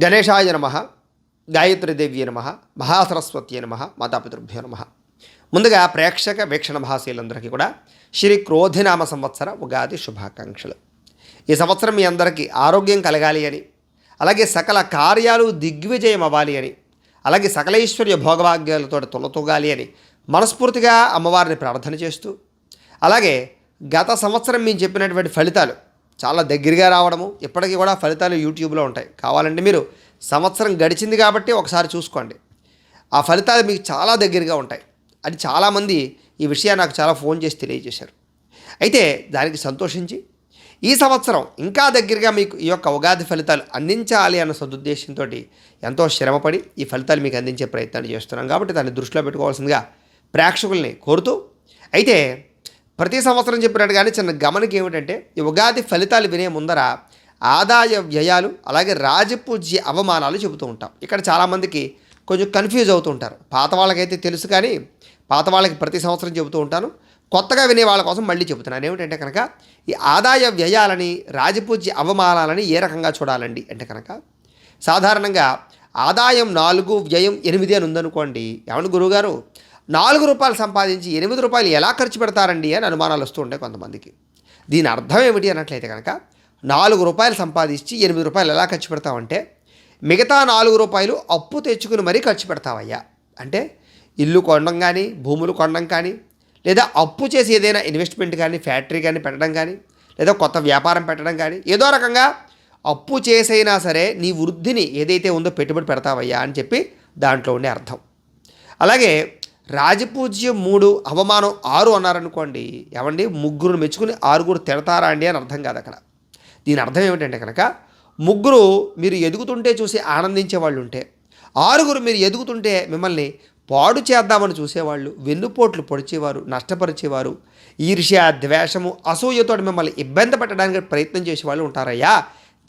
గణేశాయ నమ, గాయత్రీదేవ్యే నమ, మహాసరస్వత్యే నమ, మాతాపితృభ్యో నమ. ముందుగా ప్రేక్షక వీక్షణ మహాశీలందరికీ కూడా శ్రీ క్రోధినామ సంవత్సర ఉగాది శుభాకాంక్షలు. ఈ సంవత్సరం మీ అందరికీ ఆరోగ్యం కలగాలి అని, అలాగే సకల కార్యాలు దిగ్విజయం అవ్వాలి అని, అలాగే సకలైశ్వర్య భోగభాగ్యాలతో తొలతూగాలి అని మనస్ఫూర్తిగా అమ్మవారిని ప్రార్థన చేస్తూ, అలాగే గత సంవత్సరం మేము చెప్పినటువంటి ఫలితాలు చాలా దగ్గరగా రావడము, ఇప్పటికీ కూడా ఫలితాలు యూట్యూబ్లో ఉంటాయి. కావాలంటే మీరు సంవత్సరం గడిచింది కాబట్టి ఒకసారి చూసుకోండి. ఆ ఫలితాలు మీకు చాలా దగ్గరగా ఉంటాయి. అది చాలామంది ఈ విషయాన్ని నాకు చాలా ఫోన్ చేసి తెలియజేశారు. అయితే దానికి సంతోషించి ఈ సంవత్సరం ఇంకా దగ్గరగా మీకు ఈ యొక్క ఉగాది ఫలితాలు అందించాలి అన్న సదుద్దేశంతో ఎంతో శ్రమపడి ఈ ఫలితాలు మీకు అందించే ప్రయత్నాలు చేస్తున్నాం. కాబట్టి దాన్ని దృష్టిలో పెట్టుకోవాల్సిందిగా ప్రేక్షకుల్ని కోరుతూ, అయితే ప్రతి సంవత్సరం చెప్పినట్టుగానే చిన్న గమనిక ఏమిటంటే, ఈ ఉగాది ఫలితాలు వినే ముందర ఆదాయ వ్యయాలు అలాగే రాజపూజ్య అవమానాలు చెబుతూ ఉంటాం. ఇక్కడ చాలామందికి కొంచెం కన్ఫ్యూజ్ అవుతూ ఉంటారు. పాత వాళ్ళకైతే తెలుసు, కానీ పాత వాళ్ళకి ప్రతి సంవత్సరం చెబుతూ ఉంటాను. కొత్తగా వినే వాళ్ళ కోసం మళ్ళీ చెబుతున్నాను. ఏమిటంటే కనుక, ఈ ఆదాయ వ్యయాలని రాజపూజ్య అవమానాలని ఏ రకంగా చూడాలండి అంటే కనుక, సాధారణంగా ఆదాయం 4 వ్యయం 8 అని ఉందనుకోండి. ఏమన్నా గురువుగారు, 4 రూపాయలు సంపాదించి 8 రూపాయలు ఎలా ఖర్చు పెడతారండి అని అనుమానాలు వస్తూ ఉంటాయి కొంతమందికి. దీని అర్థం ఏమిటి అన్నట్లయితే కనుక, 4 రూపాయలు సంపాదించి 8 రూపాయలు ఎలా ఖర్చు పెడతావంటే, మిగతా 4 రూపాయలు అప్పు తెచ్చుకుని మరీ ఖర్చు పెడతావయ్యా. అంటే ఇల్లు కొనడం కానీ, భూములు కొనడం కానీ, లేదా అప్పు చేసి ఏదైనా ఇన్వెస్ట్మెంట్ కానీ, ఫ్యాక్టరీ కానీ పెట్టడం కానీ, లేదా కొత్త వ్యాపారం పెట్టడం కానీ, ఏదో రకంగా అప్పు చేసైనా సరే నీ వృద్ధిని ఏదైతే ఉందో పెట్టుబడి పెడతావయ్యా అని చెప్పి దాంట్లో ఉండే అర్థం. అలాగే రాజపూజ్యం 3, అవమానం 6 అన్నారనుకోండి. ఏమండి, 3 మెచ్చుకుని 6 తిడతారా అండి అని అర్థం కాదు అక్కడ. దీని అర్థం ఏమిటంటే కనుక, 3 మీరు ఎదుగుతుంటే చూసి ఆనందించే వాళ్ళు ఉంటే, 6 మీరు ఎదుగుతుంటే మిమ్మల్ని పాడు చేద్దామని చూసేవాళ్ళు, వెన్నుపోట్లు పొడిచేవారు, నష్టపరిచేవారు, ఈర్ష్య, ద్వేషము, అసూయతో మిమ్మల్ని ఇబ్బంది పెట్టడానికి ప్రయత్నం చేసేవాళ్ళు ఉంటారయ్యా.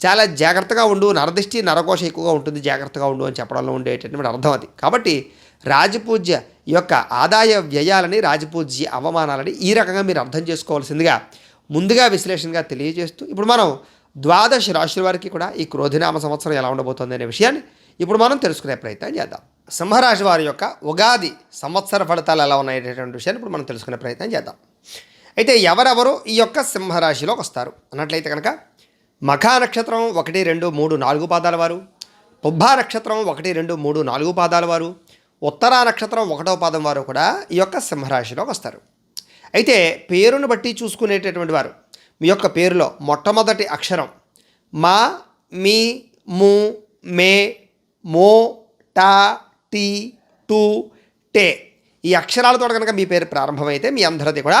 చాలా జాగ్రత్తగా ఉండు, నరదిష్టి నరకోశ ఎక్కువగా ఉంటుంది, జాగ్రత్తగా ఉండు అని చెప్పడంలో ఉండేటటువంటి అర్థం అది. కాబట్టి రాజపూజ్య ఈ యొక్క ఆదాయ వ్యయాలని, రాజపూజ్య అవమానాలని ఈ రకంగా మీరు అర్థం చేసుకోవాల్సిందిగా ముందుగా విశ్లేషణగా తెలియజేస్తూ, ఇప్పుడు మనం 12 రాశుల వారికి కూడా ఈ క్రోధినామ సంవత్సరం ఎలా ఉండబోతుంది అనే విషయాన్ని ఇప్పుడు మనం తెలుసుకునే ప్రయత్నం చేద్దాం. సింహరాశి వారి యొక్క ఉగాది సంవత్సర ఫలితాలు ఎలా ఉన్నాయనేటువంటి విషయాన్ని ఇప్పుడు మనం తెలుసుకునే ప్రయత్నం చేద్దాం. అయితే ఎవరెవరు ఈ యొక్క సింహరాశిలోకి వస్తారు అన్నట్లయితే కనుక, మఖా నక్షత్రం 1, 2, 3, 4 పాదాల వారు, పుబ్బా నక్షత్రం 1, 2, 3, 4 పాదాల వారు, ఉత్తరా నక్షత్రం 1వ పాదం వారు కూడా ఈ యొక్క సింహరాశిలోకి వస్తారు. అయితే పేరును బట్టి చూసుకునేటటువంటి వారు, మీ యొక్క పేరులో మొట్టమొదటి అక్షరం మా, మీ, ము, మే, మో, టా, టీ, టు, టే ఈ అక్షరాలతో కనుక మీ పేరు ప్రారంభమైతే మీ అందరిది కూడా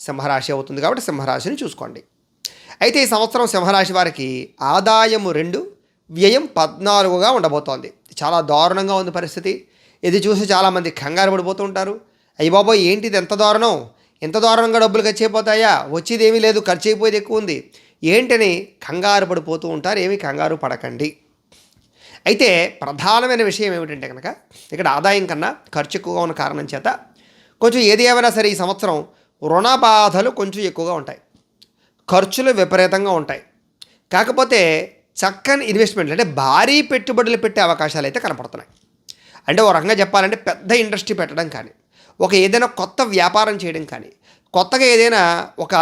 సింహరాశి అవుతుంది. కాబట్టి సింహరాశిని చూసుకోండి. అయితే ఈ సంవత్సరం సింహరాశి వారికి ఆదాయము 2, వ్యయం 14గా ఉండబోతోంది. చాలా దారుణంగా ఉంది పరిస్థితి. ఇది చూసి చాలామంది కంగారు పడిపోతూ ఉంటారు. అయ్య బాబోయ్, ఏంటిది ఎంత దారుణం, ఎంత దారుణంగా డబ్బులు ఖర్చు అయిపోతాయా, వచ్చేది ఏమీ లేదు, ఖర్చు అయిపోయేది ఎక్కువ ఉంది ఏంటని కంగారు పడిపోతూ ఉంటారు. ఏమీ కంగారు పడకండి. అయితే ప్రధానమైన విషయం ఏమిటంటే కనుక, ఇక్కడ ఆదాయం కన్నా ఖర్చు ఎక్కువగా ఉన్న కారణం చేత కొంచెం ఏది ఏమైనా సరే ఈ సంవత్సరం రుణ బాధలు కొంచెం ఎక్కువగా ఉంటాయి, ఖర్చులు విపరీతంగా ఉంటాయి. కాకపోతే చక్కని ఇన్వెస్ట్మెంట్లు అంటే భారీ పెట్టుబడులు పెట్టే అవకాశాలు అయితే కనపడుతున్నాయి. అంటే ఓ రకంగా చెప్పాలంటే పెద్ద ఇండస్ట్రీ పెట్టడం కానీ, ఒక ఏదైనా కొత్త వ్యాపారం చేయడం కానీ, కొత్తగా ఏదైనా ఒక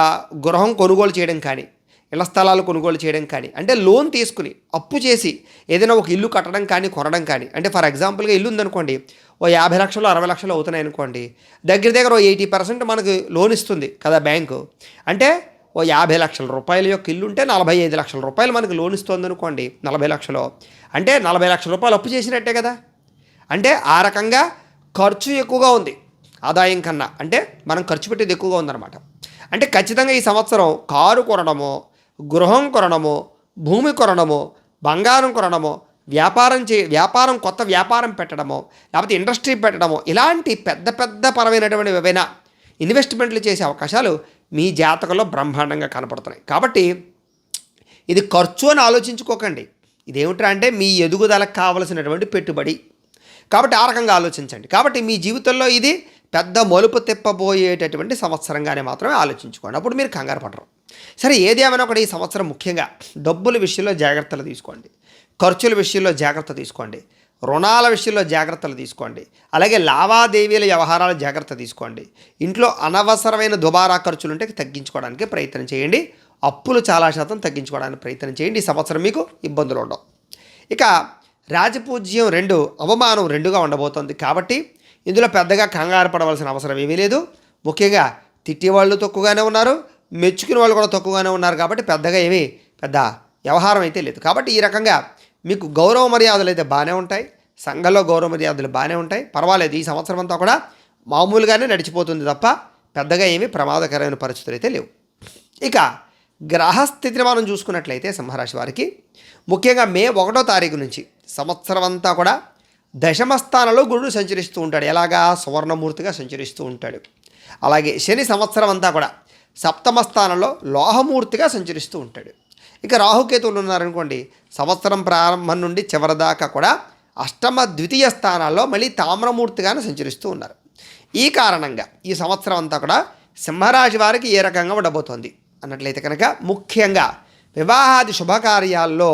గృహం కొనుగోలు చేయడం కానీ, ఇళ్ల స్థలాలు కొనుగోలు చేయడం కానీ, అంటే లోన్ తీసుకుని అప్పు చేసి ఏదైనా ఒక ఇల్లు కట్టడం కానీ, కొనడం కానీ. అంటే ఫర్ ఎగ్జాంపుల్గా ఇల్లు ఉందనుకోండి, ఓ 50 లక్షలు 60 లక్షలు అవుతున్నాయి అనుకోండి, దగ్గర దగ్గర ఓ 80% మనకు లోన్ ఇస్తుంది కదా బ్యాంకు. అంటే ఓ 50 లక్షల రూపాయల యొక్క ఇల్లు ఉంటే 45 లక్షల రూపాయలు మనకు లోన్ ఇస్తుంది అనుకోండి. 40 లక్షలు అంటే 40 లక్షల రూపాయలు అప్పు చేసినట్టే కదా. అంటే ఆ రకంగా ఖర్చు ఎక్కువగా ఉంది ఆదాయం కన్నా. అంటే మనం ఖర్చు పెట్టేది ఎక్కువగా ఉందన్నమాట. అంటే ఖచ్చితంగా ఈ సంవత్సరం కారు కొనడమో, గృహం కొనడమో, భూమి కొనడమో, బంగారం కొనడమో, వ్యాపారం కొత్త వ్యాపారం పెట్టడమో, లేకపోతే ఇండస్ట్రీ పెట్టడమో, ఇలాంటి పెద్ద పెద్ద పరమైనటువంటి ఏవైనా ఇన్వెస్ట్మెంట్లు చేసే అవకాశాలు మీ జాతకంలో బ్రహ్మాండంగా కనపడుతున్నాయి. కాబట్టి ఇది ఖర్చు అని ఆలోచించుకోకండి. ఇదేమిట్రా అంటే మీ ఎదుగుదలకు కావలసినటువంటి పెట్టుబడి. కాబట్టి ఆ రకంగా ఆలోచించండి. కాబట్టి మీ జీవితంలో ఇది పెద్ద మలుపు తిప్పబోయేటటువంటి సంవత్సరంగానే మాత్రమే ఆలోచించుకోండి. అప్పుడు మీరు కంగారు పడరు. సరే, ఏదేమైనా కూడా ఈ సంవత్సరం ముఖ్యంగా డబ్బుల విషయంలో జాగ్రత్తలు తీసుకోండి. ఖర్చుల విషయంలో జాగ్రత్త తీసుకోండి. రుణాల విషయంలో జాగ్రత్తలు తీసుకోండి. అలాగే లావాదేవీల వ్యవహారాలు జాగ్రత్త తీసుకోండి. ఇంట్లో అనవసరమైన దుబారా ఖర్చులు ఉంటే తగ్గించుకోవడానికి ప్రయత్నం చేయండి. అప్పులు చాలా శాతం తగ్గించుకోవడానికి ప్రయత్నం చేయండి. ఈ సంవత్సరం మీకు ఇబ్బందులు ఉండవు. ఇక రాజపూజ్యం 2, అవమానం 2గా ఉండబోతోంది. కాబట్టి ఇందులో పెద్దగా కంగారు పడవలసిన అవసరం ఏమీ లేదు. ముఖ్యంగా తిట్టేవాళ్ళు తక్కువగానే ఉన్నారు, మెచ్చుకునే వాళ్ళు కూడా తక్కువగానే ఉన్నారు. కాబట్టి పెద్దగా పెద్ద వ్యవహారం అయితే లేదు. కాబట్టి ఈ రకంగా మీకు గౌరవ మర్యాదలు అయితే బాగానే ఉంటాయి. సంఘంలో గౌరవ మర్యాదలు బాగానే ఉంటాయి. పర్వాలేదు. ఈ సంవత్సరం అంతా కూడా మామూలుగానే నడిచిపోతుంది తప్ప పెద్దగా ప్రమాదకరమైన పరిస్థితులు అయితే లేవు. ఇక గ్రహస్థితిని మనం చూసుకున్నట్లయితే సింహరాశి వారికి ముఖ్యంగా మే 1వ తారీఖు నుంచి సంవత్సరం అంతా కూడా దశమ స్థానంలో గురుడు సంచరిస్తూ ఉంటాడు. ఎలాగా? సువర్ణమూర్తిగా సంచరిస్తూ ఉంటాడు. అలాగే శని సంవత్సరం అంతా కూడా సప్తమ స్థానంలో లోహమూర్తిగా సంచరిస్తూ ఉంటాడు. ఇక రాహుకేతువులు ఉన్నారనుకోండి, సంవత్సరం ప్రారంభం నుండి చివరి దాకా కూడా అష్టమ ద్వితీయ స్థానాల్లో మళ్ళీ తామ్రమూర్తిగానే సంచరిస్తూ ఉన్నారు. ఈ కారణంగా ఈ సంవత్సరం అంతా కూడా సింహరాశి వారికి ఏ రకంగా ఉండబోతోంది అన్నట్లయితే కనుక ముఖ్యంగా వివాహాది శుభకార్యాల్లో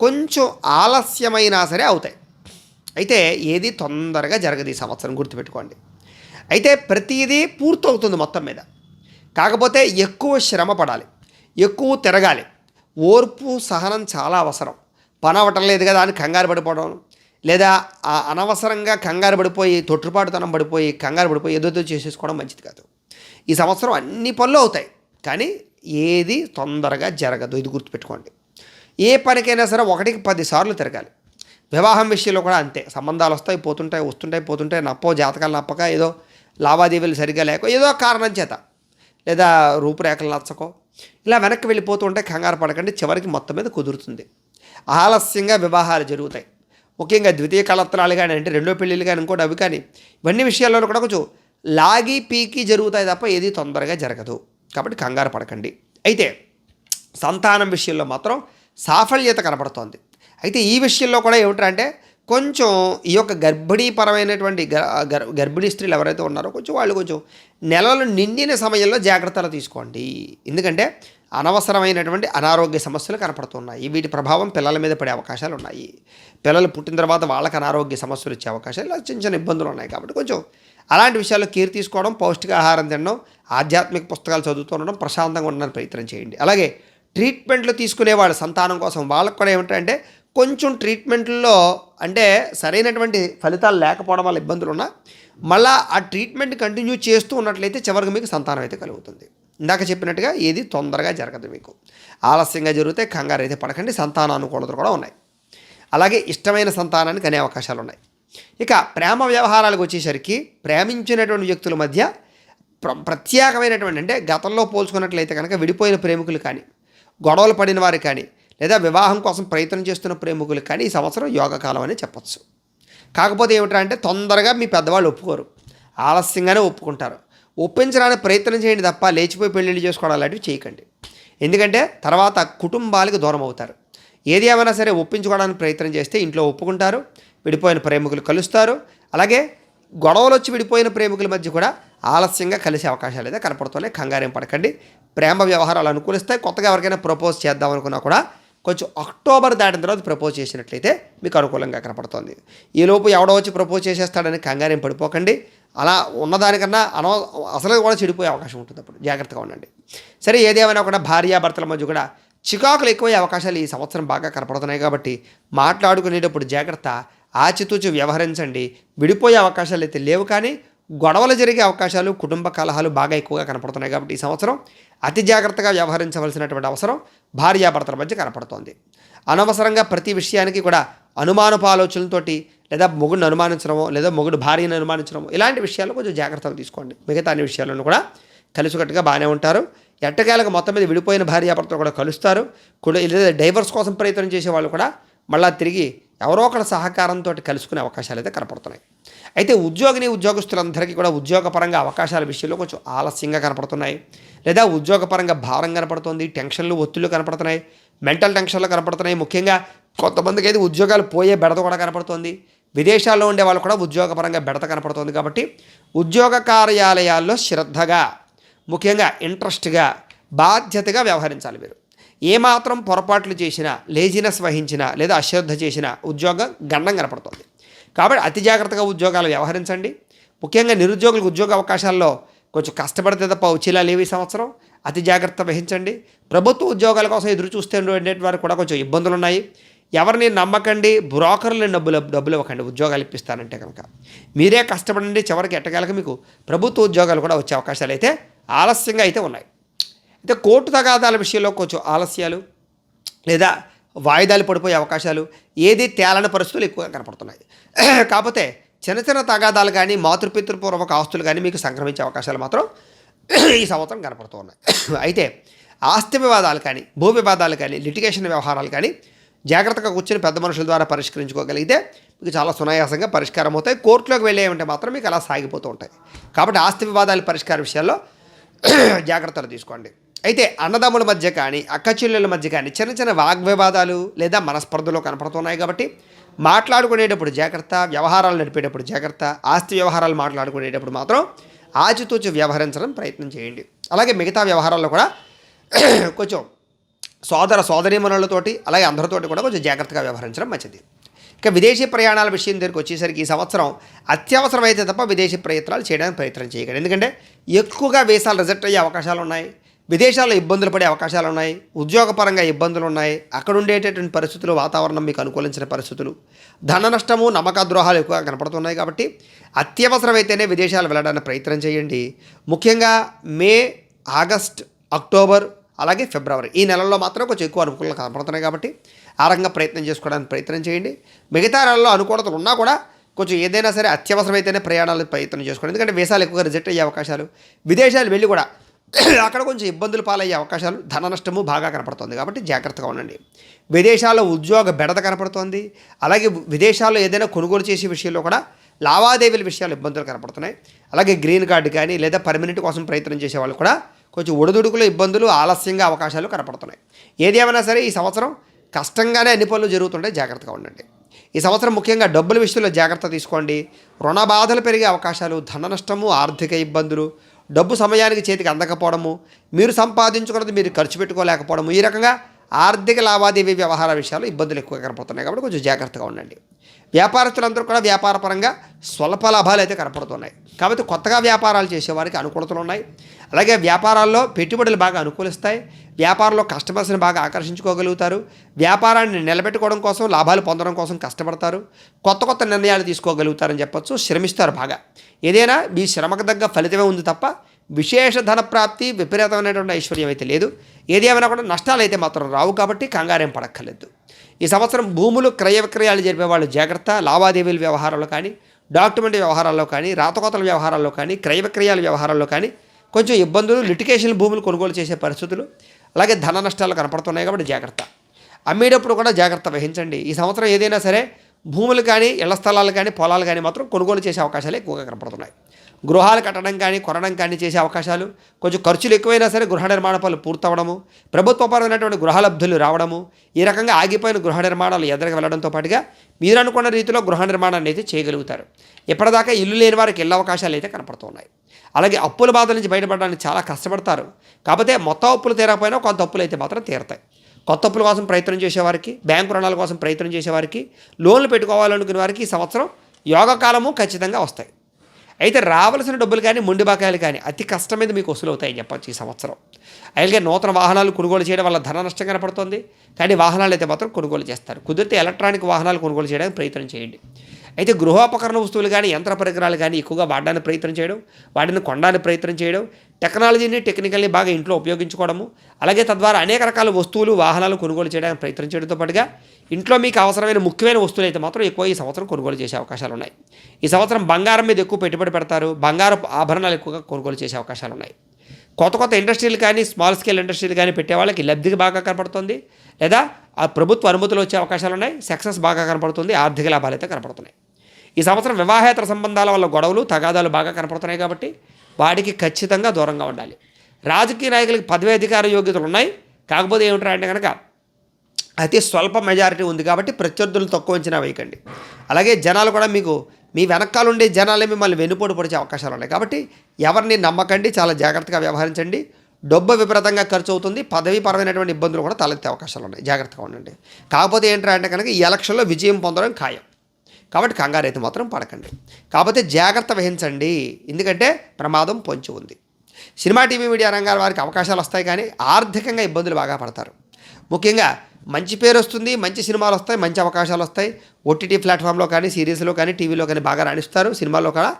కొంచెం ఆలస్యమైనా సరే అవుతాయి. అయితే ఏది తొందరగా జరగదు ఈ సంవత్సరం, గుర్తుపెట్టుకోండి. అయితే ప్రతిదీ పూర్తవుతుంది మొత్తం మీద. కాకపోతే ఎక్కువ శ్రమ పడాలి, ఎక్కువ తిరగాలి. ఓర్పు సహనం చాలా అవసరం. పని అవ్వటం లేదు కదా అని కంగారు పడిపోవడం, లేదా అనవసరంగా కంగారు పడిపోయి తొట్టుపాటుతనం పడిపోయి కంగారు పడిపోయి ఏదో చేసేసుకోవడం మంచిది కాదు. ఈ సంవత్సరం అన్ని పనులు అవుతాయి, కానీ ఏది తొందరగా జరగదు. ఇది గుర్తుపెట్టుకోండి. ఏ పనికైనా సరే 1కి 10 సార్లు తిరగాలి. వివాహం విషయంలో కూడా అంతే. సంబంధాలు వస్తాయి, పోతుంటాయి, వస్తుంటాయి, పోతుంటాయి. నప్పో జాతకాలు నప్పక, ఏదో లావాదేవీలు సరిగ్గా లేక, ఏదో కారణం చేత, లేదా రూపురేఖలు నచ్చకో ఇలా వెనక్కి వెళ్ళిపోతూ ఉంటే కంగారు పడకండి. చివరికి మొత్తం మీద కుదురుతుంది. ఆలస్యంగా వివాహాలు జరుగుతాయి. ముఖ్యంగా ద్వితీయ కళత్రాలు కానీ, అంటే రెండో పెళ్ళిళ్ళు కానీ, ఇంకోటి అవి కానీ, ఇవన్నీ విషయాల్లో కూడా కొంచెం లాగి పీకి జరుగుతాయి తప్ప ఏది తొందరగా జరగదు. కాబట్టి కంగారు పడకండి. అయితే సంతానం విషయంలో మాత్రం సాఫల్యత కనపడుతోంది. అయితే ఈ విషయంలో కూడా ఏమిటంటే కొంచెం ఈ యొక్క గర్భిణీపరమైనటువంటి గర్భిణీ స్త్రీలు ఎవరైతే ఉన్నారో వాళ్ళు కొంచెం నెలలు నిండిన సమయంలో జాగ్రత్తలు తీసుకోండి. ఎందుకంటే అనవసరమైనటువంటి అనారోగ్య సమస్యలు కనపడుతున్నాయి. వీటి ప్రభావం పిల్లల మీద పడే అవకాశాలు ఉన్నాయి. పిల్లలు పుట్టిన తర్వాత వాళ్ళకి అనారోగ్య సమస్యలు వచ్చే అవకాశాలు, చిన్న చిన్న ఇబ్బందులు ఉన్నాయి. కాబట్టి కొంచెం అలాంటి విషయాల్లో కేర్ తీసుకోవడం, పౌష్టికాహారం తినడం, ఆధ్యాత్మిక పుస్తకాలు చదువుతూ ఉండడం, ప్రశాంతంగా ఉండడానికి ప్రయత్నం చేయండి. అలాగే ట్రీట్మెంట్లు తీసుకునేవాళ్ళు సంతానం కోసం వాళ్ళకు కూడా ఏమిటంటే కొంచెం ట్రీట్మెంట్లో అంటే సరైనటువంటి ఫలితాలు లేకపోవడం వల్ల ఇబ్బందులు ఉన్నా మళ్ళీ ఆ ట్రీట్మెంట్ కంటిన్యూ చేస్తూ ఉన్నట్లయితే చివరికి మీకు సంతానం అయితే కలుగుతుంది. ఇందాక చెప్పినట్టుగా ఏది తొందరగా జరగదు. మీకు ఆలస్యంగా జరిగితే కంగారు అయితే పడకండి. సంతానానుకూలతలు కూడా ఉన్నాయి. అలాగే ఇష్టమైన సంతానానికి అనే అవకాశాలు ఉన్నాయి. ఇక ప్రేమ వ్యవహారాలకు వచ్చేసరికి ప్రేమించినటువంటి వ్యక్తుల మధ్య ప్రత్యేకమైనటువంటి, అంటే గతంలో పోల్చుకున్నట్లయితే కనుక విడిపోయిన ప్రేమికులు కానీ, గొడవలు పడిన వారు కానీ, లేదా వివాహం కోసం ప్రయత్నం చేస్తున్న ప్రేమికులు కానీ ఈ సంవత్సరం యోగకాలం అని చెప్పచ్చు. కాకపోతే ఏమిటంటే తొందరగా మీ పెద్దవాళ్ళు ఒప్పుకోరు, ఆలస్యంగానే ఒప్పుకుంటారు. ఒప్పించడానికి ప్రయత్నం చేయండి తప్ప లేచిపోయి పెళ్ళిళ్ళు చేసుకోవడం అలాంటివి చేయకండి. ఎందుకంటే తర్వాత కుటుంబాలకు దూరం అవుతారు. ఏది ఏమైనా సరే ఒప్పించుకోవడానికి ప్రయత్నం చేస్తే ఇంట్లో ఒప్పుకుంటారు, విడిపోయిన ప్రేమికులు కలుస్తారు. అలాగే గొడవలు వచ్చి విడిపోయిన ప్రేమికుల మధ్య కూడా ఆలస్యంగా కలిసే అవకాశాలు అయితే కనపడుతున్నాయి. కంగారేం పడకండి. ప్రేమ వ్యవహారాలు అనుకూలిస్తాయి. కొత్తగా ఎవరికైనా ప్రపోజ్ చేద్దాం అనుకున్నా కూడా కొంచెం అక్టోబర్ దాటిన తర్వాత ప్రపోజ్ చేసినట్లయితే మీకు అనుకూలంగా కనపడుతుంది. ఈలోపు ఎవడో వచ్చి ప్రపోజ్ చేసేస్తాడని కంగారేం పడిపోకండి. అలా ఉన్నదానికన్నా అసలు కూడా చెడిపోయే అవకాశం ఉంటుంది. అప్పుడు జాగ్రత్తగా ఉండండి. సరే, ఏదేమైనా కూడా భార్యాభర్తల మధ్య కూడా చికాకులు ఎక్కువయ్యే అవకాశాలు ఈ సంవత్సరం బాగా కనపడుతున్నాయి. కాబట్టి మాట్లాడుకునేటప్పుడు జాగ్రత్త, ఆచితూచి వ్యవహరించండి. విడిపోయే అవకాశాలు అయితే లేవు, కానీ గొడవలు జరిగే అవకాశాలు, కుటుంబ కలహాలు బాగా ఎక్కువగా కనపడుతున్నాయి. కాబట్టి ఈ సంవత్సరం అతి జాగ్రత్తగా వ్యవహరించవలసినటువంటి అవసరం భార్యాభర్తల మధ్య కనపడుతోంది. అనవసరంగా ప్రతి విషయానికి కూడా అనుమానపు ఆలోచనలతోటి, లేదా మొగుడిని అనుమానించడమో, లేదా మొగుడు భార్యను అనుమానించడమో, ఇలాంటి విషయాల్లో కొంచెం జాగ్రత్తలు తీసుకోండి. మిగతా అన్ని విషయాలను కూడా కలిసికట్టుగా బాగానే ఉంటారు. ఎట్టకేలకు మొత్తం మీద విడిపోయిన భార్యాభర్తలు కూడా కలుస్తారు. లేదా డైవర్స్ కోసం ప్రయత్నం చేసే వాళ్ళు కూడా మళ్ళీ తిరిగి ఎవరో ఒకరి సహకారంతో కలుసుకునే అవకాశాలు అయితే కనపడుతున్నాయి. అయితే ఉద్యోగస్తులందరికీ కూడా ఉద్యోగపరంగా అవకాశాల విషయంలో కొంచెం ఆలస్యంగా కనపడుతున్నాయి. లేదా ఉద్యోగపరంగా భారం కనపడుతుంది, టెన్షన్లు, ఒత్తిళ్లు కనపడుతున్నాయి, మెంటల్ టెన్షన్లు కనపడుతున్నాయి. ముఖ్యంగా కొంతమందికి అయితే ఉద్యోగాలు పోయే బెడద కూడా కనపడుతుంది. విదేశాల్లో ఉండే వాళ్ళు కూడా ఉద్యోగపరంగా బెడద కనపడుతుంది. కాబట్టి ఉద్యోగ కార్యాలయాల్లో శ్రద్ధగా, ముఖ్యంగా ఇంట్రెస్ట్గా, బాధ్యతగా వ్యవహరించాలి మీరు. ఏమాత్రం పొరపాట్లు చేసినా, లేజినెస్ వహించినా లేదా అశ్రద్ధ చేసినా ఉద్యోగం గండం కనపడుతుంది. కాబట్టి అతి జాగ్రత్తగా ఉద్యోగాలు వ్యవహరించండి. ముఖ్యంగా నిరుద్యోగులకు ఉద్యోగ అవకాశాల్లో కొంచెం కష్టపడితే తప్ప ఉచిలా లేవు ఈ సంవత్సరం. అతి జాగ్రత్త వహించండి. ప్రభుత్వ ఉద్యోగాల కోసం ఎదురు చూస్తే వారికి కూడా కొంచెం ఇబ్బందులు ఉన్నాయి. ఎవరిని నమ్మకండి, బ్రోకర్లని డబ్బులు ఇవ్వకండి ఉద్యోగాలు ఇప్పిస్తానంటే కనుక. మీరే కష్టపడండి, చివరికి ఎట్టగలక మీకు ప్రభుత్వ ఉద్యోగాలు కూడా వచ్చే అవకాశాలు అయితే ఆలస్యంగా అయితే ఉన్నాయి. అయితే కోర్టు తగాదాల విషయంలో కొంచెం ఆలస్యాలు లేదా వాయిదాలు పడిపోయే అవకాశాలు, ఏది తేలని పరిస్థితులు ఎక్కువగా కనపడుతున్నాయి. కాకపోతే చిన్న చిన్న తగాదాలు కానీ మాతృపితృపూర్వక ఆస్తులు కానీ మీకు సంక్రమించే అవకాశాలు మాత్రం ఈ సంవత్సరం కనపడుతూ ఉన్నాయి. అయితే ఆస్తి వివాదాలు కానీ, భూ వివాదాలు కానీ, లిటిగేషన్ వ్యవహారాలు కానీ జాగ్రత్తగా కూర్చొని పెద్ద మనుషుల ద్వారా పరిష్కరించుకోగలిగితే మీకు చాలా సునాయాసంగా పరిష్కారం అవుతాయి. కోర్టులోకి వెళ్ళేమంటే మాత్రం మీకు అలా సాగిపోతూ ఉంటాయి. కాబట్టి ఆస్తి వివాదాల పరిష్కార విషయాల్లో జాగ్రత్తలు తీసుకోండి. అయితే అన్నదమ్ముల మధ్య కానీ, అక్కచెల్లెల మధ్య కానీ చిన్న చిన్న వాగ్వివాదాలు లేదా మనస్పర్ధలు కనపడుతున్నాయి. కాబట్టి మాట్లాడుకునేటప్పుడు జాగ్రత్త, వ్యవహారాలు నడిపేటప్పుడు జాగ్రత్త, ఆస్తి వ్యవహారాలు మాట్లాడుకునేటప్పుడు మాత్రం ఆచితూచి వ్యవహరించడం ప్రయత్నం చేయండి. అలాగే మిగతా వ్యవహారాల్లో కూడా కొంచెం సోదరీమణులతోటి అలాగే అందరితోటి కూడా కొంచెం జాగ్రత్తగా వ్యవహరించడం మంచిది. ఇక విదేశీ ప్రయాణాల విషయం దగ్గరికి వచ్చేసరికి ఈ సంవత్సరం అత్యవసరమైతే తప్ప విదేశీ ప్రయత్నాలు చేయడానికి ప్రయత్నం చేయకండి. ఎందుకంటే ఎక్కువగా వీసాలు రిజెక్ట్ అయ్యే అవకాశాలు ఉన్నాయి, విదేశాల్లో ఇబ్బందులు పడే అవకాశాలు ఉన్నాయి, ఉద్యోగపరంగా ఇబ్బందులు ఉన్నాయి, అక్కడ ఉండేటటువంటి పరిస్థితులు, వాతావరణం మీకు అనుకూలించిన పరిస్థితులు, ధన నష్టము, నమ్మక ద్రోహాలు ఎక్కువగా కనపడుతున్నాయి. కాబట్టి అత్యవసరమైతేనే విదేశాలు వెళ్ళడానికి ప్రయత్నం చేయండి. ముఖ్యంగా మే, ఆగస్ట్, అక్టోబర్ అలాగే ఫిబ్రవరి ఈ నెలల్లో మాత్రం కొంచెం ఎక్కువ అనుకూలతలు కనపడుతున్నాయి. కాబట్టి ఆ రకంగా ప్రయత్నం చేసుకోవడానికి ప్రయత్నం చేయండి. మిగతా నెలల్లో అనుకూలతలు ఉన్నా కూడా కొంచెం ఏదైనా సరే అత్యవసరమైతేనే ప్రయాణాలు ప్రయత్నం చేసుకోండి. ఎందుకంటే వీసాలు ఎక్కువగా రిజెక్ట్ అయ్యే అవకాశాలు, విదేశాలు వెళ్ళి కూడా అక్కడ కొంచెం ఇబ్బందులు పాలయ్యే అవకాశాలు, ధన నష్టము బాగా కనపడుతుంది. కాబట్టి జాగ్రత్తగా ఉండండి. విదేశాల్లో ఉద్యోగ బెడద కనపడుతోంది. అలాగే విదేశాల్లో ఏదైనా కొనుగోలు చేసే విషయంలో కూడా లావాదేవీల విషయాలు ఇబ్బందులు కనపడుతున్నాయి. అలాగే గ్రీన్ కార్డు కానీ లేదా పర్మనెంట్ కోసం ప్రయత్నం చేసే వాళ్ళు కూడా కొంచెం ఒడిదుడుకులు, ఇబ్బందులు, ఆలస్యంగా అవకాశాలు కనపడుతున్నాయి. ఏది ఏమైనా సరే ఈ సంవత్సరం కష్టంగానే అన్ని పనులు జరుగుతుంటే జాగ్రత్తగా ఉండండి. ఈ సంవత్సరం ముఖ్యంగా డబ్బుల విషయంలో జాగ్రత్త తీసుకోండి. రుణ బాధలు పెరిగే అవకాశాలు, ధన నష్టము, ఆర్థిక ఇబ్బందులు, డబ్బు సమయానికి చేతికి అందకపోవడము, మీరు సంపాదించుకున్నది మీరు ఖర్చు పెట్టుకోలేకపోవడము, ఈ రకంగా ఆర్థిక లావాదేవీ వ్యవహార విషయాలు ఇబ్బందులు ఎక్కువ కనపడుతున్నాయి. కాబట్టి కొంచెం జాగ్రత్తగా ఉండండి. వ్యాపారస్తులందరూ కూడా వ్యాపారపరంగా స్వల్ప లాభాలు అయితే కనపడుతున్నాయి. కాబట్టి కొత్తగా వ్యాపారాలు చేసేవారికి అనుకూలతలు ఉన్నాయి. అలాగే వ్యాపారాల్లో పెట్టుబడులు బాగా అనుకూలిస్తాయి. వ్యాపారంలో కస్టమర్స్ని బాగా ఆకర్షించుకోగలుగుతారు. వ్యాపారాన్ని నిలబెట్టుకోవడం కోసం, లాభాలు పొందడం కోసం కష్టపడతారు. కొత్త కొత్త నిర్ణయాలు తీసుకోగలుగుతారని చెప్పొచ్చు. శ్రమిస్తారు బాగా. ఏదైనా మీ శ్రమకు తగ్గ ఫలితమే ఉంది తప్ప విశేష ధన ప్రాప్తి, విపరీతమైనటువంటి ఐశ్వర్యం అయితే లేదు. ఏది ఏమైనా కూడా నష్టాలు అయితే మాత్రం రావు. కాబట్టి కంగారేం పడక్కర్లేదు. ఈ సంవత్సరం భూములు క్రయ విక్రయాలు జరిపే వాళ్ళు జాగ్రత్త. లావాదేవీల వ్యవహారాల్లో కానీ, డాక్యుమెంట్ వ్యవహారాల్లో కానీ, రాతకోతల వ్యవహారాల్లో కానీ, క్రయ విక్రయాల వ్యవహారాల్లో కానీ కొంచెం ఇబ్బందులు, లిటిగేషన్ భూములు కొనుగోలు చేసే పరిస్థితులు, అలాగే ధన నష్టాలు కనపడుతున్నాయి. కాబట్టి జాగ్రత్త. అమ్మేటప్పుడు కూడా జాగ్రత్త వహించండి. ఈ సంవత్సరం ఏదైనా సరే భూములు కానీ, ఇళ్ల స్థలాలు కానీ, పొలాలు కానీ మాత్రం కొనుగోలు చేసే అవకాశాలు ఎక్కువగా కనపడుతున్నాయి. గృహాలు కట్టడం కానీ, కొనడం కానీ చేసే అవకాశాలు, కొంచెం ఖర్చులు ఎక్కువైనా సరే గృహ నిర్మాణ పనులు పూర్తవడము, ప్రభుత్వపరమైనటువంటి గృహలబ్ధులు రావడము, ఈ రకంగా ఆగిపోయిన గృహ నిర్మాణాలు ఎదురుగా వెళ్ళడంతో పాటుగా మీరు అనుకున్న రీతిలో గృహ నిర్మాణాన్ని అయితే చేయగలుగుతారు. ఇప్పటిదాకా ఇల్లు లేని వారికి ఇళ్ళ అవకాశాలు అయితే కనపడుతున్నాయి. అలాగే అప్పుల బాధ నుంచి బయటపడడానికి చాలా కష్టపడతారు. కాకపోతే మొత్తం అప్పులు తీరకపోయినా కొంత అప్పులు అయితే మాత్రం తీరతాయి. కొత్త అప్పుల కోసం ప్రయత్నం చేసేవారికి, బ్యాంకు రుణాల కోసం ప్రయత్నం చేసేవారికి, లోన్లు పెట్టుకోవాలనుకునే వారికి ఈ సంవత్సరం యోగకాలము ఖచ్చితంగా వస్తాయి. అయితే రావాల్సిన డబ్బులు కానీ, మొండి బకాయిలు కానీ అతి కష్టం మీద మీకు వసూలు అవుతాయని చెప్పచ్చు ఈ సంవత్సరం. అలాగే నూతన వాహనాలు కొనుగోలు చేయడం వల్ల ధన నష్టం కనపడుతుంది. కానీ వాహనాలు అయితే మాత్రం కొనుగోలు చేస్తారు. కుదిరితే ఎలక్ట్రానిక్ వాహనాలు కొనుగోలు చేయడానికి ప్రయత్నం చేయండి. అయితే గృహోపకరణ వస్తువులు కానీ, యంత్ర పరికరాలు కానీ ఎక్కువగా వాడడానికి ప్రయత్నం చేయడం, వాటిని కొనడానికి ప్రయత్నం చేయడం, టెక్నాలజీని, టెక్నికల్ని బాగా ఇంట్లో ఉపయోగించుకోవడము, అలాగే తద్వారా అనేక రకాల వస్తువులు, వాహనాలు కొనుగోలు చేయడానికి ప్రయత్నం చేయడంతో పాటుగా ఇంట్లో మీకు అవసరమైన ముఖ్యమైన వస్తువులు అయితే మాత్రం ఎక్కువ ఈ సంవత్సరం కొనుగోలు చేసే అవకాశాలు ఉన్నాయి. ఈ సంవత్సరం బంగారం మీద ఎక్కువ పెట్టుబడి పెడతారు. బంగారపు ఆభరణాలు ఎక్కువగా కొనుగోలు చేసే అవకాశాలు ఉన్నాయి. కొత్త కొత్త ఇండస్ట్రీలు కానీ, స్మాల్ స్కేల్ ఇండస్ట్రీలు కానీ పెట్టే వాళ్ళకి లబ్ధికి బాగా కనపడుతుంది. లేదా ఆ ప్రభుత్వ అనుమతులు వచ్చే అవకాశాలు ఉన్నాయి. సక్సెస్ బాగా కనపడుతుంది. ఆర్థిక లాభాలు అయితే కనపడుతున్నాయి. ఈ సంవత్సరం వివాహేతర సంబంధాల వల్ల గొడవలు, తగాదాలు బాగా కనపడుతున్నాయి. కాబట్టి వాటికి ఖచ్చితంగా దూరంగా ఉండాలి. రాజకీయ నాయకులకి పదవి అధికార యోగ్యతలు ఉన్నాయి. కాకపోతే ఏమిటంటే అంటే కనుక అతి స్వల్ప మెజారిటీ ఉంది. కాబట్టి ప్రత్యర్థులు తక్కువ అంచనా వేయకండి. అలాగే జనాలు కూడా మీకు మీ వెనకాల ఉండే జనాలే మిమ్మల్ని వెన్నుపోటు పొడిచే అవకాశాలు ఉన్నాయి. కాబట్టి ఎవరిని నమ్మకండి, చాలా జాగ్రత్తగా వ్యవహరించండి. డబ్బు విపరీతంగా ఖర్చు అవుతుంది, పదవీపరమైనటువంటి ఇబ్బందులు కూడా తలెత్తే అవకాశాలు ఉన్నాయి, జాగ్రత్తగా ఉండండి. కాకపోతే ఏంటంటే కనుక ఈ ఎలక్షన్లో విజయం పొందడం ఖాయం, కాబట్టి కంగారు అయితే మాత్రం పడకండి. కాకపోతే జాగ్రత్త వహించండి, ఎందుకంటే ప్రమాదం పొంచి ఉంది. సినిమా టీవీ మీడియా రంగాల వారికి అవకాశాలు వస్తాయి, కానీ ఆర్థికంగా ఇబ్బందులు బాగా పడతారు. ముఖ్యంగా మంచి పేరు వస్తుంది, మంచి సినిమాలు వస్తాయి, మంచి అవకాశాలు వస్తాయి. ఓటీటీ ప్లాట్ఫామ్లో కానీ, సిరీస్లో కానీ, టీవీలో కానీ బాగా రాణిస్తారు, సినిమాల్లో కూడా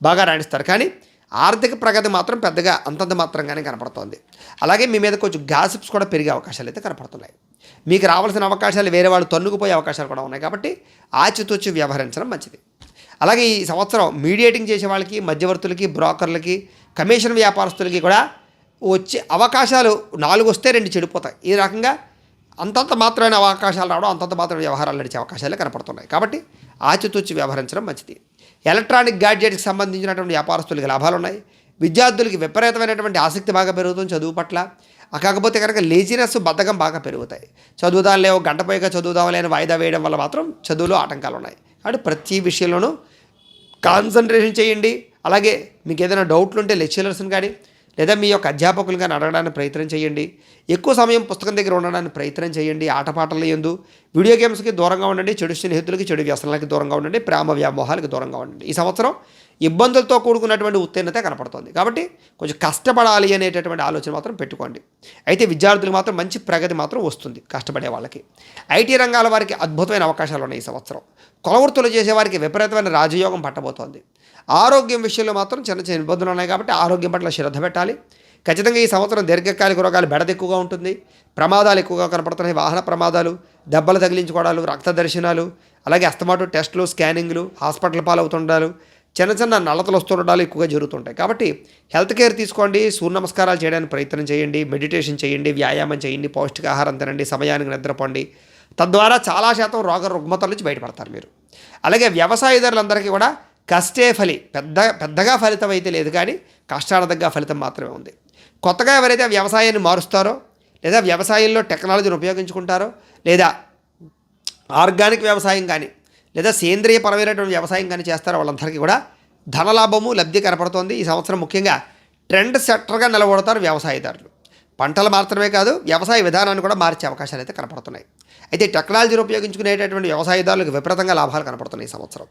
బాగా రాణిస్తారు. కానీ ఆర్థిక ప్రగతి మాత్రం పెద్దగా అంతంత మాత్రంగానే కనపడుతోంది. అలాగే మీ మీద కొంచెం గాసిప్స్ కూడా పెరిగే అవకాశాలు అయితే కనపడుతున్నాయి. మీకు రావాల్సిన అవకాశాలు వేరే వాళ్ళు తన్నుకుపోయే అవకాశాలు కూడా ఉన్నాయి, కాబట్టి ఆచితూచి వ్యవహరించడం మంచిది. అలాగే ఈ సంవత్సరం మీడియేటింగ్ చేసే వాళ్ళకి, మధ్యవర్తులకి, బ్రోకర్లకి, కమిషన్ వ్యాపారస్తులకి కూడా వచ్చే అవకాశాలు 4 వస్తే 2 చెడిపోతాయి. ఈ రకంగా అంతంత మాత్రమైన అవకాశాలు రావడం, అంతంత మాత్రమే వ్యవహారాలు నడిచే అవకాశాలే కనపడుతున్నాయి, కాబట్టి ఆచితూచి వ్యవహరించడం మంచిది. ఎలక్ట్రానిక్ గ్యాడ్జెట్కి సంబంధించినటువంటి వ్యాపారస్తులకి లాభాలు ఉన్నాయి. విద్యార్థులకి విపరీతమైనటువంటి ఆసక్తి బాగా పెరుగుతుంది చదువు పట్ల. కాకపోతే కనుక లేజినెస్, బద్ధకం బాగా పెరుగుతాయి. చదువుదాంలే, ఒక గంట పైగా చదువుదాంలే అని వాయిదా వేయడం వల్ల మాత్రం చదువులో ఆటంకాలు ఉన్నాయి. కాబట్టి ప్రతి విషయంలోనూ కాన్సన్ట్రేషన్ చేయండి. అలాగే మీకు ఏదైనా డౌట్లు ఉంటే లెక్చరర్స్ని కానీ లేదా మీ యొక్క అధ్యాపకులు కానీ అడగడానికి ప్రయత్నం చేయండి. ఎక్కువ సమయం పుస్తకం దగ్గర ఉండడానికి ప్రయత్నం చేయండి. ఆటపాటలు ఎందు, వీడియో గేమ్స్కి దూరంగా ఉండండి. చెడు స్నేహితులకి, చెడు వ్యసనాలకి దూరంగా ఉండండి. ప్రేమ వ్యామోహాలకు దూరంగా ఉండండి. ఈ సంవత్సరం ఇబ్బందులతో కూడుకున్నటువంటి ఉత్తీర్ణత కనపడుతుంది, కాబట్టి కొంచెం కష్టపడాలి అనేటటువంటి ఆలోచన మాత్రం పెట్టుకోండి. అయితే విద్యార్థులకు మాత్రం మంచి ప్రగతి మాత్రం వస్తుంది. కష్టపడే వాళ్ళకి, ఐటీ రంగాల వారికి అద్భుతమైన అవకాశాలు ఉన్నాయి ఈ సంవత్సరం. కులవృత్తులు చేసేవారికి విపరీతమైన రాజయోగం పట్టబోతోంది. ఆరోగ్యం విషయంలో మాత్రం చిన్న చిన్న ఇబ్బందులు ఉన్నాయి, కాబట్టి ఆరోగ్యం పట్ల శ్రద్ధ పెట్టాలి. ఖచ్చితంగా ఈ సంవత్సరం దీర్ఘకాలిక రోగాలు బెడద ఎక్కువగా ఉంటుంది. ప్రమాదాలు ఎక్కువగా కనపడుతున్నాయి. వాహన ప్రమాదాలు, దెబ్బలు తగిలించుకోవడాలు, రక్త దర్శనాలు, అలాగే అస్తమాటు టెస్టులు, స్కానింగ్లు, హాస్పిటల్ పాలవుతుండాలు, చిన్న చిన్న నల్లతలు వస్తుండాలు ఎక్కువగా జరుగుతుంటాయి. కాబట్టి హెల్త్ కేర్ తీసుకోండి. సూర్య నమస్కారాలు చేయడానికి ప్రయత్నం చేయండి. మెడిటేషన్ చేయండి. వ్యాయామం చేయండి. పౌష్టికాహారం తినండి. సమయానికి నిద్రపోండి. తద్వారా చాలా శాతం రుగ్మతల నుంచి బయటపడతారు మీరు. అలాగే వ్యవసాయదారులందరికీ కూడా కష్టే ఫలి, పెద్దగా ఫలితం అయితే లేదు, కానీ కష్టార్థంగా ఫలితం మాత్రమే ఉంది. కొత్తగా ఎవరైతే వ్యవసాయాన్ని మారుస్తారో, లేదా వ్యవసాయంలో టెక్నాలజీని ఉపయోగించుకుంటారో, లేదా ఆర్గానిక్ వ్యవసాయం కానీ, లేదా సేంద్రియపరమైనటువంటి వ్యవసాయం కానీ చేస్తారో వాళ్ళందరికీ కూడా ధనలాభము, లబ్ధి కనపడుతోంది. ఈ సంవత్సరం ముఖ్యంగా ట్రెండ్ సెట్టర్గా నిలబడతారు వ్యవసాయదారులు. పంటలు మాత్రమే కాదు, వ్యవసాయ విధానాన్ని కూడా మార్చే అవకాశాలు అయితే కనపడుతున్నాయి. అయితే టెక్నాలజీని ఉపయోగించుకునేటటువంటి వ్యవసాయదారులకు విపరీతంగా లాభాలు కనపడుతున్నాయి ఈ సంవత్సరం.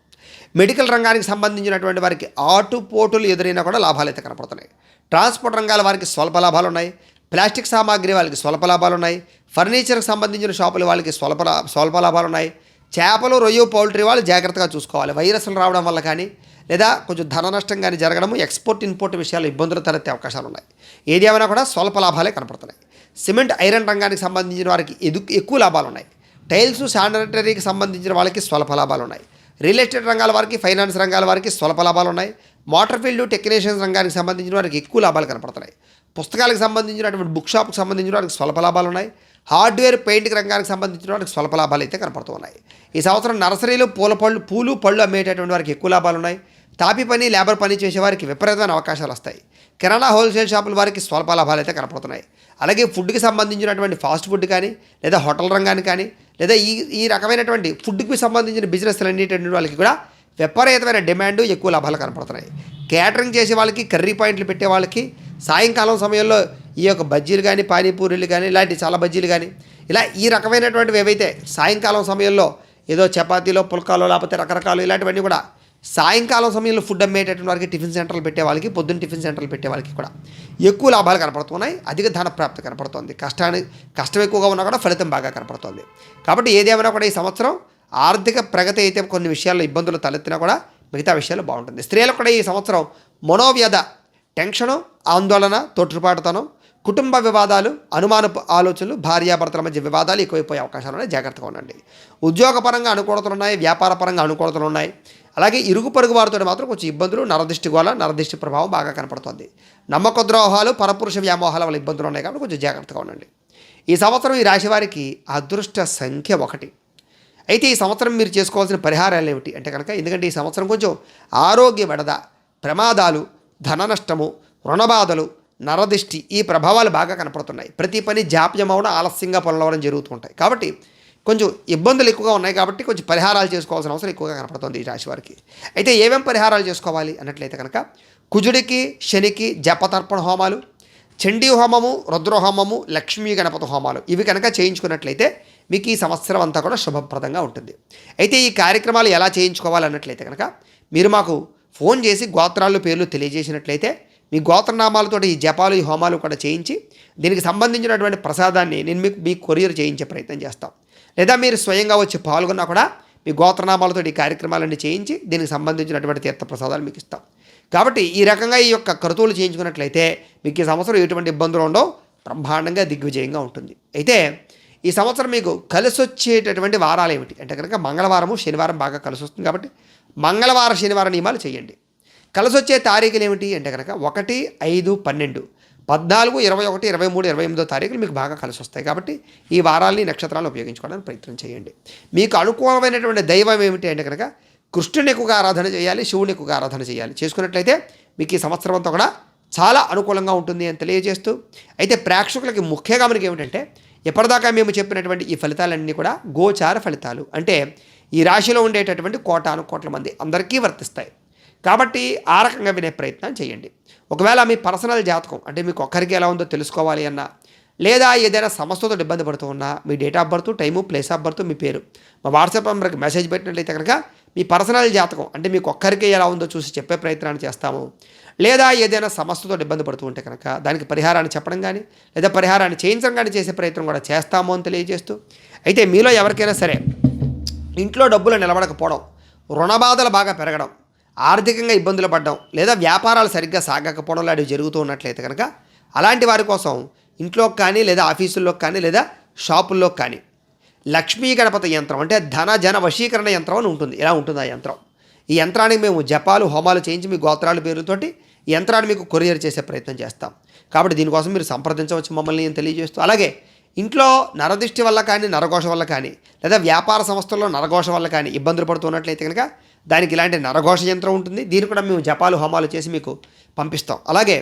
మెడికల్ రంగానికి సంబంధించినటువంటి వారికి ఆటుపోటులు ఎదురైనా కూడా లాభాలు అయితే కనపడుతున్నాయి. ట్రాన్స్పోర్ట్ రంగాల వారికి స్వల్ప లాభాలు ఉన్నాయి. ప్లాస్టిక్ సామాగ్రి వాళ్ళకి స్వల్ప లాభాలు ఉన్నాయి. ఫర్నిచర్కి సంబంధించిన షాపుల వాళ్ళకి స్వల్ప లాభాలు ఉన్నాయి. చేపలు, రొయ్యు, పౌల్ట్రీ వాళ్ళు జాగ్రత్తగా చూసుకోవాలి. వైరస్లు రావడం వల్ల కానీ, లేదా కొంచెం ధన నష్టం కానీ జరగడము, ఎక్స్పోర్ట్ ఇంపోర్ట్ విషయాలు ఇబ్బందులు తలెత్తే అవకాశాలు ఉన్నాయి. ఏది ఏమైనా కూడా స్వల్ప లాభాలే కనపడుతున్నాయి. సిమెంట్, ఐరన్ రంగానికి సంబంధించిన వారికి ఎక్కువ లాభాలు ఉన్నాయి. టైల్స్, శానిటరీకి సంబంధించిన వాళ్ళకి స్వల్ప లాభాలు ఉన్నాయి. రియల్ ఎస్టేట్ రంగాల వారికి, ఫైనాన్స్ రంగాల వారికి స్వల్ప లాభాలు ఉన్నాయి. మోటార్ ఫీల్డ్, టెక్నీషియన్స్ రంగానికి సంబంధించిన వారికి ఎక్కువ లాభాలు కనపడుతున్నాయి. పుస్తకాలకు సంబంధించినటువంటి బుక్ షాప్కి సంబంధించిన వారికి స్వల్ప లాభాలు ఉన్నాయి. హార్డ్వేర్, పెయింటింగ్ రంగానికి సంబంధించిన వారికి స్వల్ప లాభాలు అయితే కనపడుతూ ఉన్నాయి. ఈ సంవత్సరం నర్సరీలు, పూలు పళ్ళు అమ్మేటటువంటి వారికి ఎక్కువ లాభాలు ఉన్నాయి. తాపి పని, లేబర్ పని చేసే వారికి విపరీతమైన అవకాశాలు వస్తాయి. కిరాణా, హోల్సేల్ షాపుల వారికి స్వల్ప లాభాలు అయితే కనపడుతున్నాయి. అలాగే ఫుడ్కి సంబంధించినటువంటి ఫాస్ట్ ఫుడ్ కానీ, లేదా హోటల్ రంగానికి కానీ, లేదా ఈ రకమైనటువంటి ఫుడ్కి సంబంధించిన బిజినెస్లు అన్నిటి వాళ్ళకి కూడా విపరీతమైన డిమాండ్, ఎక్కువ లాభాలు కనపడుతున్నాయి. కేటరింగ్ చేసే వాళ్ళకి, కర్రీ పాయింట్లు పెట్టే వాళ్ళకి సాయంకాలం సమయంలో ఈ యొక్క బజ్జీలు కానీ, పానీపూరీలు కానీ, ఇలాంటి చాలా బజ్జీలు కానీ, ఇలా ఈ రకమైనటువంటివి ఏవైతే సాయంకాలం సమయంలో ఏదో చపాతీలో, పుల్కాలో, లేకపోతే రకరకాలు ఇలాంటివన్నీ కూడా సాయంకాలం సమయంలో ఫుడ్ అమ్మేటటువంటి వారికి, టిఫిన్ సెంటర్లు పెట్టే వాళ్ళకి, పొద్దున్న టిఫిన్ సెంటర్లు పెట్టే వాళ్ళకి కూడా ఎక్కువ లాభాలు కనపడుతున్నాయి. అధిక ధన ప్రాప్తి కనపడుతుంది. కష్టం ఎక్కువగా ఉన్నా కూడా ఫలితం బాగా కనపడుతుంది. కాబట్టి ఏదేమైనా కూడా ఈ సంవత్సరం ఆర్థిక ప్రగతి అయితే కొన్ని విషయాల్లో ఇబ్బందులు తలెత్తినా కూడా మిగతా విషయాలు బాగుంటుంది. స్త్రీలకు కూడా ఈ సంవత్సరం మనోవ్యధ, టెన్షను, ఆందోళన, తోట్రుపాటుతనం, కుటుంబ వివాదాలు, అనుమానపు ఆలోచనలు, భార్యాభర్తల మధ్య వివాదాలు ఎక్కువైపోయే అవకాశాలు ఉన్నాయి. జాగ్రత్తగా ఉండండి. ఉద్యోగపరంగా అనుకూలతలు ఉన్నాయి. వ్యాపారపరంగా అనుకూలతలు ఉన్నాయి. అలాగే ఇరుగు పొరుగు వారితో మాత్రం కొంచెం ఇబ్బందులు, నరదిష్టి గోళ, నరదిష్టి ప్రభావం బాగా కనపడుతుంది. నమ్మక ద్రోహాలు, పరపురుష వ్యామోహాల వల్ల ఇబ్బందులు ఉన్నాయి, కాబట్టి కొంచెం జాగ్రత్తగా ఉండండి. ఈ సంవత్సరం ఈ రాశి వారికి అదృష్ట సంఖ్య 1. అయితే ఈ సంవత్సరం మీరు చేసుకోవాల్సిన పరిహారాలు ఏమిటి అంటే కనుక, ఎందుకంటే ఈ సంవత్సరం కొంచెం ఆరోగ్య బెడద, ప్రమాదాలు, ధన నష్టము, రుణబాధలు, నరదిష్టి ఈ ప్రభావాలు బాగా కనపడుతున్నాయి. ప్రతి పని జాప్యం అవడం, ఆలస్యంగా పనులు అవ్వడం జరుగుతుంటాయి. కాబట్టి కొంచెం ఇబ్బందులు ఎక్కువగా ఉన్నాయి, కాబట్టి కొంచెం పరిహారాలు చేసుకోవాల్సిన అవసరం ఎక్కువగా కనపడుతుంది ఈ రాశి వారికి. అయితే ఏమేం పరిహారాలు చేసుకోవాలి అన్నట్లయితే కనుక, కుజుడికి, శనికి జపతర్పణ హోమాలు, చండీ హోమము, రుద్రహోమము, లక్ష్మీ గణపతి హోమాలు ఇవి కనుక చేయించుకున్నట్లయితే మీకు ఈ సంవత్సరం అంతా కూడా శుభప్రదంగా ఉంటుంది. అయితే ఈ కార్యక్రమాలు ఎలా చేయించుకోవాలన్నట్లయితే కనుక మీరు మాకు ఫోన్ చేసి గోత్రాలు పేర్లు తెలియజేసినట్లయితే మీ గోత్రనామాలతోటి ఈ జపాలు ఈ హోమాలు కూడా చేయించి దీనికి సంబంధించినటువంటి ప్రసాదాన్ని నేను మీకు కొరియర్ చేయించే ప్రయత్నం చేస్తాం. లేదా మీరు స్వయంగా వచ్చి పాల్గొన్నా కూడా మీ గోత్రనామాలతో ఈ కార్యక్రమాలన్నీ చేయించి దీనికి సంబంధించినటువంటి తీర్థ ప్రసాదాలు మీకు ఇస్తాం. కాబట్టి ఈ రకంగా ఈ యొక్క క్రతువులు చేయించుకున్నట్లయితే మీకు ఈ సంవత్సరం ఎటువంటి ఇబ్బందులు ఉండవు, బ్రహ్మాండంగా దిగ్విజయంగా ఉంటుంది. అయితే ఈ సంవత్సరం మీకు కలిసి వచ్చేటటువంటి వారాలు ఏమిటి అంటే కనుక మంగళవారము శనివారం బాగా కలిసి వస్తుంది. కాబట్టి మంగళవార శనివార నియమాలు చేయండి. కలిసి వచ్చే తారీఖులు ఏమిటి అంటే కనుక 1, 5, 12, 14, 21, 23, 28 తారీఖులు మీకు బాగా కలిసి వస్తాయి. కాబట్టి ఈ వారాలని నక్షత్రాలు ఉపయోగించుకోవడానికి ప్రయత్నం చేయండి. మీకు అనుకూలమైనటువంటి దైవం ఏమిటి అంటే కనుక కృష్ణుని ఎక్కువగా ఆరాధన చేయాలి, శివుని ఎక్కువగా ఆరాధన చేయాలి. చేసుకున్నట్లయితే మీకు ఈ సంవత్సరం అంతా కూడా చాలా అనుకూలంగా ఉంటుంది అని తెలియజేస్తూ, అయితే ప్రేక్షకులకి ముఖ్యంగా మనకి ఏమిటంటే ఎప్పటిదాకా మేము చెప్పినటువంటి ఈ ఫలితాలన్నీ కూడా గోచార ఫలితాలు, అంటే ఈ రాశిలో ఉండేటటువంటి కోటాను మంది అందరికీ వర్తిస్తాయి. కాబట్టి ఆ రకంగా వినే ప్రయత్నం చేయండి. ఒకవేళ మీ పర్సనల్ జాతకం అంటే మీకు ఒక్కరికి ఎలా ఉందో తెలుసుకోవాలి అన్నా, లేదా ఏదైనా సమస్యతో ఇబ్బంది పడుతూ ఉన్నా మీ date of birth, time, place of birth, మీ పేరు మా వాట్సాప్ నెంబర్కి మెసేజ్ పెట్టినట్లయితే కనుక మీ పర్సనల్ జాతకం అంటే మీకు ఒక్కరికి ఎలా ఉందో చూసి చెప్పే ప్రయత్నాన్ని చేస్తాము. లేదా ఏదైనా సమస్యతో ఇబ్బంది పడుతూ ఉంటే కనుక దానికి పరిహారాన్ని చెప్పడం కానీ లేదా పరిహారాన్ని చేయించడం కానీ చేసే ప్రయత్నం కూడా చేస్తాము అని తెలియజేస్తూ, అయితే మీలో ఎవరికైనా సరే ఇంట్లో డబ్బులు నిలబడకపోవడం, రుణబాధలు బాగా పెరగడం, ఆర్థికంగా ఇబ్బందులు పడడం, లేదా వ్యాపారాలు సరిగ్గా సాగకపోవడం లాంటివి జరుగుతూ ఉన్నట్లయితే కనుక అలాంటి వారి కోసం ఇంట్లోకి కానీ లేదా ఆఫీసుల్లోకి కానీ లేదా షాపుల్లోకి కానీ లక్ష్మీ గణపతి యంత్రం అంటే ధన జన వశీకరణ యంత్రం అని ఉంటుంది. ఇలా ఉంటుంది ఆ యంత్రం. ఈ యంత్రానికి మేము జపాలు హోమాలు చేయించి మీ గోత్రాల పేరుతోటి ఈ యంత్రాన్ని మీకు కొరియర్ చేసే ప్రయత్నం చేస్తాం. కాబట్టి దీనికోసం మీరు సంప్రదించవచ్చు మమ్మల్ని అని తెలియజేస్తూ, అలాగే ఇంట్లో నరదృష్టి వల్ల కానీ నరఘోష వల్ల కానీ లేదా వ్యాపార సంస్థల్లో నరఘోష వల్ల కానీ ఇబ్బందులు పడుతున్నట్లయితే కనుక దానికి ఇలాంటి నరఘోష యంత్రం ఉంటుంది. దీన్ని కూడా మేము జపాలు హోమాలు చేసి మీకు పంపిస్తాం. అలాగే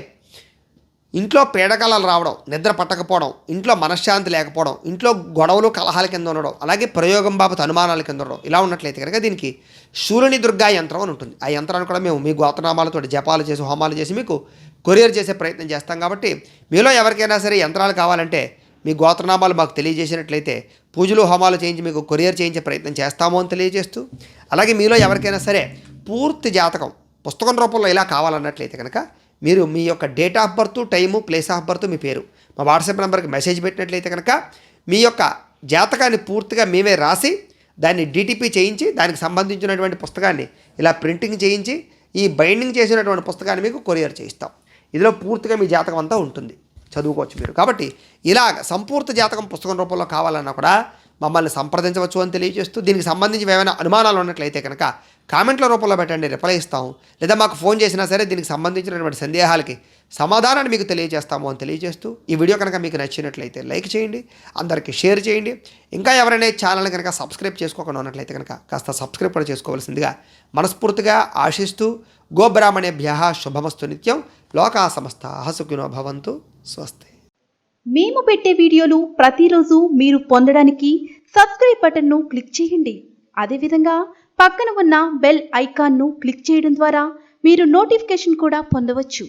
ఇంట్లో పీడకలలు రావడం, నిద్ర పట్టకపోవడం, ఇంట్లో మనశ్శాంతి లేకపోవడం, ఇంట్లో గొడవలు కలహాల కింద ఉండడం, అలాగే ప్రయోగం బాబత్ అనుమానాల కింద ఉండడం ఇలా ఉన్నట్లయితే కనుక దీనికి శూలిని దుర్గా యంత్రం అని ఉంటుంది. ఆ యంత్రాన్ని కూడా మేము మీ గోత్రనామాలతో జపాలు చేసి హోమాలు చేసి మీకు కొరియర్ చేసే ప్రయత్నం చేస్తాం. కాబట్టి మీలో ఎవరికైనా సరే యంత్రాలు కావాలంటే మీ గోత్రనామాలు మాకు తెలియజేసినట్లయితే పూజలు హోమాలు చేయించి మీకు కొరియర్ చేయించే ప్రయత్నం చేస్తాము అని తెలియజేస్తూ, అలాగే మీలో ఎవరికైనా సరే పూర్తి జాతకం పుస్తకం రూపంలో ఇలా కావాలన్నట్లయితే కనుక మీరు మీ యొక్క date of birth, time, place of birth, మీ పేరు మా వాట్సాప్ నెంబర్కి మెసేజ్ పెట్టినట్లయితే కనుక మీ యొక్క జాతకాన్ని పూర్తిగా మేమే రాసి దాన్ని డిటిపి చేయించి దానికి సంబంధించినటువంటి పుస్తకాన్ని ఇలా ప్రింటింగ్ చేయించి ఈ బైండింగ్ చేసినటువంటి పుస్తకాన్ని మీకు కొరియర్ చేయిస్తాం. ఇందులో పూర్తిగా మీ జాతకం అంతా ఉంటుంది, చదువుకోవచ్చు మీరు. కాబట్టి ఇలా సంపూర్తి జాతకం పుస్తకం రూపంలో కావాలన్నా కూడా మమ్మల్ని సంప్రదించవచ్చు అని తెలియజేస్తూ, దీనికి సంబంధించి ఏమైనా అనుమానాలు ఉన్నట్లయితే కనుక కామెంట్ల రూపంలో పెట్టండి, రిప్లై ఇస్తాము. లేదా మాకు ఫోన్ చేసినా సరే దీనికి సంబంధించినటువంటి సందేహాలకి సమాధానాన్ని మీకు తెలియజేస్తాము అని తెలియజేస్తూ, ఈ వీడియో కనుక మీకు నచ్చినట్లయితే లైక్ చేయండి, అందరికీ షేర్ చేయండి. ఇంకా ఎవరైనా ఛానల్ కనుక సబ్స్క్రైబ్ చేసుకోకుండా ఉన్నట్లయితే కనుక కాస్త సబ్స్క్రైబ్ కూడా చేసుకోవాల్సిందిగా మనస్ఫూర్తిగా ఆశిస్తూ, గోబ్రాహ్మణేభ్యః శుభమస్తు నిత్యం, లోకా సమస్తాః సుఖినో భవంతు, స్వస్తి. మేము పెట్టే వీడియోలు ప్రతిరోజు మీరు పొందడానికి సబ్స్క్రైబ్ బటన్ను క్లిక్ చేయండి. అదేవిధంగా పక్కన ఉన్న బెల్ ఐకాన్ను క్లిక్ చేయడం ద్వారా మీరు నోటిఫికేషన్ కూడా పొందవచ్చు.